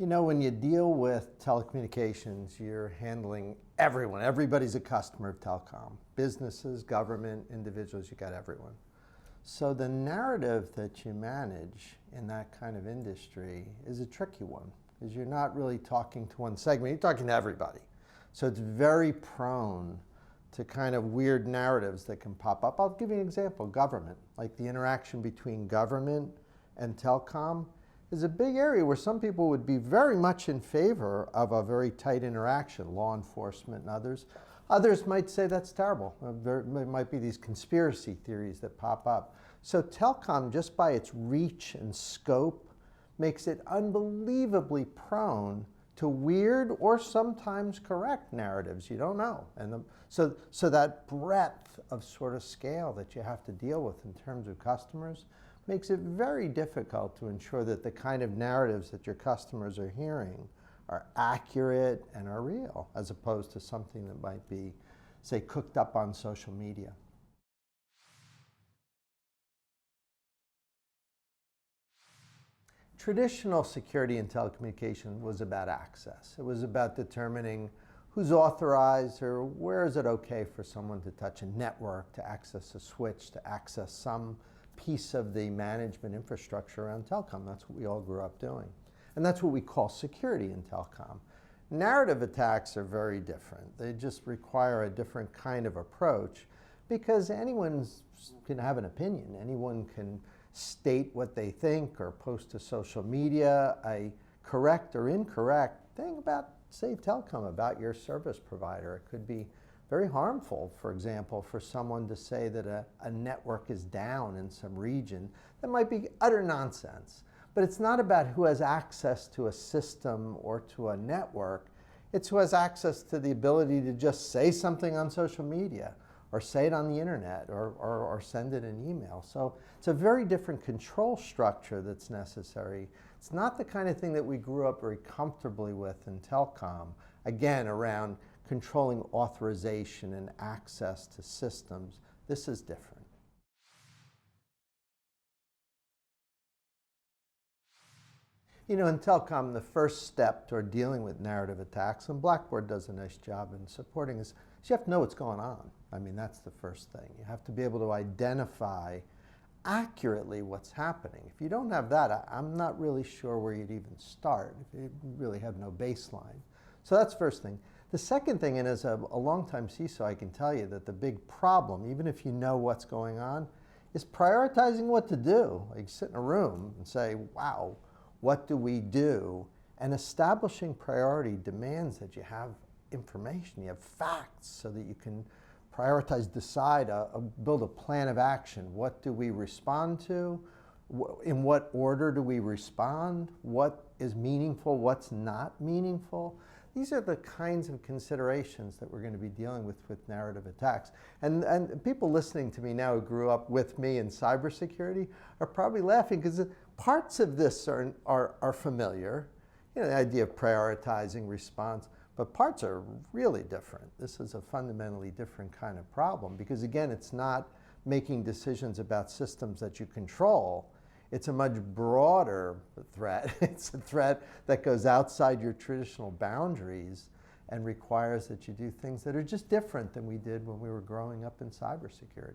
You know, when you deal with telecommunications, you're handling everyone. Everybody's a customer of telecom. Businesses, government, individuals, you got everyone. So the narrative that you manage in that kind of industry is a tricky one, because you're not really talking to one segment, you're talking to everybody. So it's very prone to kind of weird narratives that can pop up. I'll give you an example, government. Like the interaction between government and telecom is a big area where some people would be very much in favor of a very tight interaction, law enforcement and others. Others might say that's terrible. There might be these conspiracy theories that pop up. So telecom, just by its reach and scope, makes it unbelievably prone to weird or sometimes correct narratives. You don't know. And so that breadth of sort of scale that you have to deal with in terms of customers makes it very difficult to ensure that the kind of narratives that your customers are hearing are accurate and are real, as opposed to something that might be, say, cooked up on social media. Traditional security in telecommunications was about access. It was about determining who's authorized or where is it okay for someone to touch a network, to access a switch, to access some piece of the management infrastructure around telecom. That's what we all grew up doing. And that's what we call security in telecom. Narrative attacks are very different. They just require a different kind of approach, because anyone can have an opinion. Anyone can state what they think or post to social media a correct or incorrect thing about, say, telecom, about your service provider. It could be very harmful, for example, for someone to say that a network is down in some region. That might be utter nonsense. But it's not about who has access to a system or to a network. It's who has access to the ability to just say something on social media, or say it on the internet, or send it in email. So it's a very different control structure that's necessary. It's not the kind of thing that we grew up very comfortably with in telecom, again, around controlling authorization and access to systems. This is different. You know, in telecom, the first step toward dealing with narrative attacks, and Blackbird does a nice job in supporting this, is you have to know what's going on. I mean, that's the first thing. You have to be able to identify accurately what's happening. If you don't have that, I'm not really sure where you'd even start, if you really have no baseline. So that's the first thing. The second thing, and as a longtime CISO, I can tell you that the big problem, even if you know what's going on, is prioritizing what to do. Like, sit in a room and say, wow, what do we do? And establishing priority demands that you have information, you have facts, so that you can prioritize, decide, build a plan of action. What do we respond to? In what order do we respond? What is meaningful? What's not meaningful? These are the kinds of considerations that we're going to be dealing with narrative attacks. And people listening to me now who grew up with me in cybersecurity are probably laughing, because parts of this are familiar. You know, the idea of prioritizing response, but parts are really different. This is a fundamentally different kind of problem, because again, it's not making decisions about systems that you control. It's a much broader threat. It's a threat that goes outside your traditional boundaries and requires that you do things that are just different than we did when we were growing up in cybersecurity.